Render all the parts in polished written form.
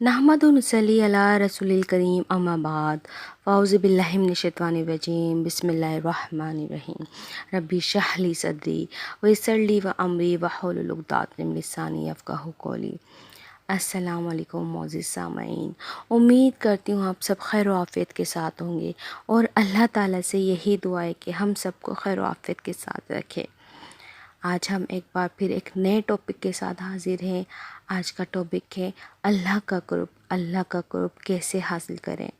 नहमदु व नसल्ली अला रसूलिल करीम अम्मा बाद फ़ाउज़ु बिल्लाहि मिनश शैतानिर रजीम बिस्मिल्लाहिर रहमानिर रहीम रब्बि इश्रह ली सदरी व यस्सिर ली अमरी वहलुल उक़दतम मिन लिसानी यफ़क़हू क़ौली। अस्सलामु अलैकुम मोअज़्ज़िज़ सामईन, उम्मीद करती हूँ आप सब खैर व आफ़ियत के साथ होंगे और अल्लाह ताला से यही दुआ है कि हम सबको खैर व आफ़ियत के साथ रखे। आज हम एक बार फिर एक नए टॉपिक के साथ हाजिर हैं। आज का टॉपिक है अल्लाह का कुर्ब। अल्लाह का कुर्ब कैसे हासिल करें,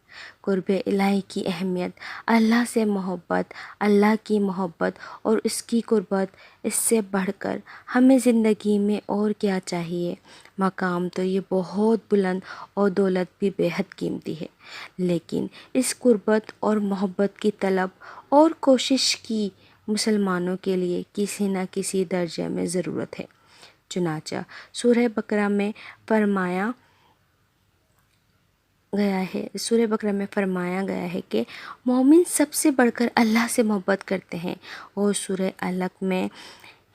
कुर्ब इलाही की अहमियत, अल्लाह से मोहब्बत, अल्लाह की मोहब्बत और उसकी कुर्बत, इससे बढ़कर हमें ज़िंदगी में और क्या चाहिए। मकाम तो ये बहुत बुलंद और दौलत भी बेहद कीमती है, लेकिन इस कुर्बत और मोहब्बत की तलब और कोशिश की मुसलमानों के लिए किसी न किसी दर्जे में ज़रूरत है। चुनाचा सूरह बकरा में फरमाया गया है कि मोमिन सबसे बढ़कर अल्लाह से मोहब्बत करते हैं, और सूरह अलक में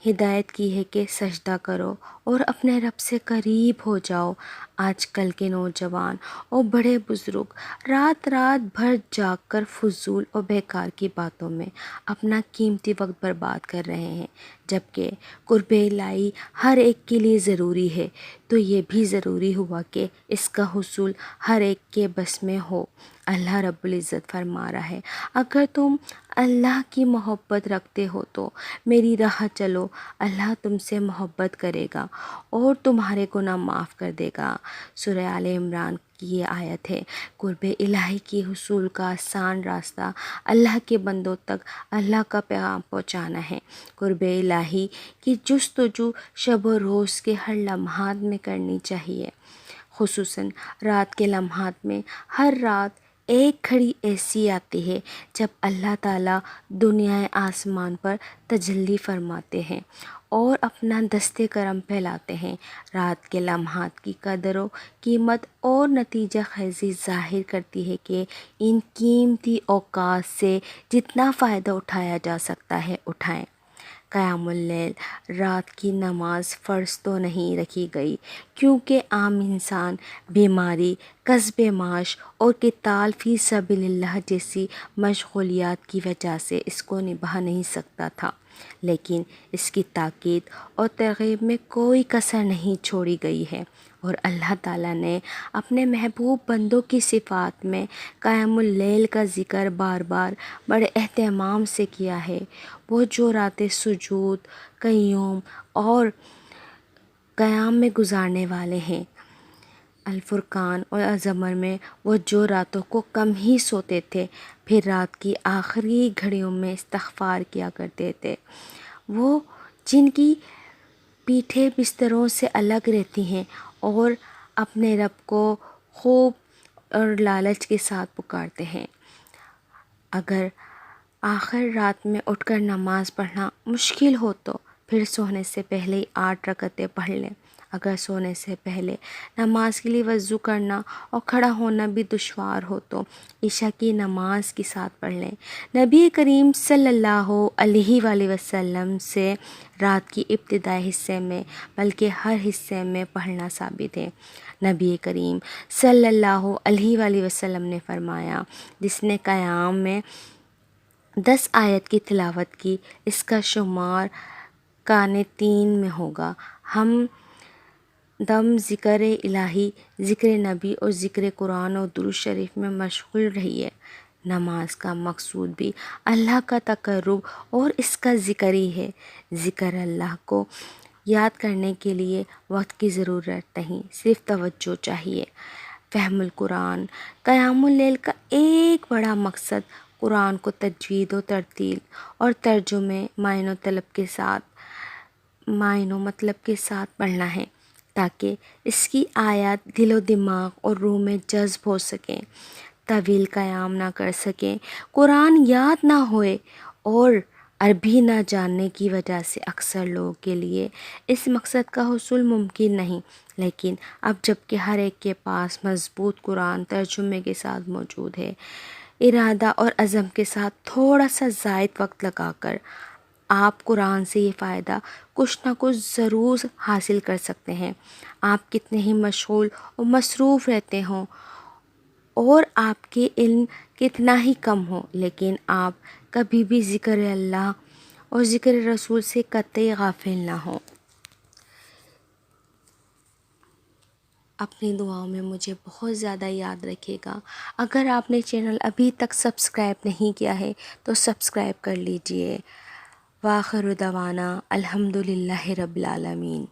हिदायत की है कि सजदा करो और अपने रब से करीब हो जाओ। आजकल के नौजवान और बड़े बुज़ुर्ग रात रात भर जागकर फजूल और बेकार की बातों में अपना कीमती वक्त बर्बाद कर रहे हैं, जबकि कुर्ब इलाही हर एक के लिए ज़रूरी है। तो ये भी ज़रूरी हुआ कि इसका हुसूल हर एक के बस में हो। अल्लाह रब्बुल इज़्ज़त फरमा रहा है, अगर तुम अल्लाह की मोहब्बत रखते हो तो मेरी राह चलो, अल्लाह तुमसे मोहब्बत करेगा और तुम्हारे गुनाह माफ़ कर देगा। सूरह आले इमरान की ये आयत है। कुर्ब इलाही की हुसूल का आसान रास्ता अल्लाह के बंदों तक अल्लाह का पैगाम पहुँचाना है। कुर्ब इलाही की जुस्तजू शब व रोज़ के हर लम्हात में करनी चाहिए, खुसूसन रात के लम्हात में। हर रात एक घड़ी ऐसी आती है जब अल्लाह ताला दुनिया आसमान पर तजल्ली फरमाते हैं और अपना दस्ते करम फैलाते हैं। रात के लम्हात की कदर व कीमत और नतीजा ख़ैज़ी ज़ाहिर करती है कि इन कीमती औक़ात से जितना फ़ायदा उठाया जा सकता है उठाएं। क़यामुल लैल, रात की नमाज फ़र्ज़ तो नहीं रखी गई, क्योंकि आम इंसान बीमारी, कस्बे माश और क़िताल फ़ी सबीलिल्लाह जैसी मशग़ूलियात की वजह से इसको निभा नहीं सकता था, लेकिन इसकी ताकीद और तरग़ीब में कोई कसर नहीं छोड़ी गई है। और अल्लाह ताला ने अपने महबूब बंदों की सिफ़ात में क़यामुल लैल का ज़िक्र बार बार बड़े एहतमाम से किया है। वो जो रातें सुजूद, क़य्यूम और क़याम में गुजारने वाले हैं। अल-फ़ुरक़ान और अज़मर में वो जो रातों को कम ही सोते थे, फिर रात की आखिरी घड़ियों में इस्तिग़फ़ार किया करते थे। वो जिनकी पीठें बिस्तरों से अलग रहती हैं और अपने रब को खूब और लालच के साथ पुकारते हैं। अगर आखिर रात में उठकर नमाज़ पढ़ना मुश्किल हो तो फिर सोने से पहले ही 8 रकअतें पढ़ लें। अगर सोने से पहले नमाज के लिए वज़ू करना और खड़ा होना भी दुश्वार हो तो इशा की नमाज के साथ पढ़ लें। नबी करीम सल्लल्लाहु अलैहि वसल्लम से रात की इब्तिदाई हिस्से में बल्कि हर हिस्से में पढ़ना साबित है। नबी करीम सल्लल्लाहु अलैहि वसल्लम ने फरमाया, जिसने क़याम में 10 आयत की तिलावत की, इसका शुमार कानितीन में होगा। हम दम ज़िक्र इलाही, ज़िक्र नबी और ज़िक्र कुरान और दुरूद शरीफ में मशगूल रहिए। नमाज का मकसूद भी अल्लाह का तक़र्रुब और इसका ज़िक्र ही है। ज़िक्र अल्लाह को याद करने के लिए वक्त की ज़रूरत नहीं, सिर्फ़ तवज्जो चाहिए। फ़हमुल कुरान, क़यामुल लैल का एक बड़ा मकसद कुरान को तजवीद व तरतील और तर्जुमे मायनो मतलब के साथ पढ़ना है, ताकि इसकी आयत दिलो दिमाग और रूह में जज्ब हो सकें। तवील क़याम ना कर सकें, कुरान याद ना होए और अरबी ना जानने की वजह से अक्सर लोगों के लिए इस मकसद का हुसूल मुमकिन नहीं। लेकिन अब जबकि हर एक के पास मज़बूत कुरान तर्जुमे के साथ मौजूद है, इरादा और अज़म के साथ थोड़ा सा ज़ायद वक्त लगाकर آپ قرآن سے یہ فائدہ کچھ نہ کچھ ضرور حاصل کر سکتے ہیں۔ آپ کتنے ہی مشغول اور مصروف رہتے ہوں اور آپ کے علم کتنا ہی کم ہو، لیکن آپ کبھی بھی ذکر اللہ اور ذکر رسول سے قطعی غافل نہ ہوں۔ اپنی دعاؤں میں مجھے بہت زیادہ یاد رکھیے گا۔ اگر آپ نے چینل ابھی تک سبسکرائب نہیں کیا ہے تو سبسکرائب کر لیجئے۔ وآخر دعوانا الحمدللہ رب العالمین۔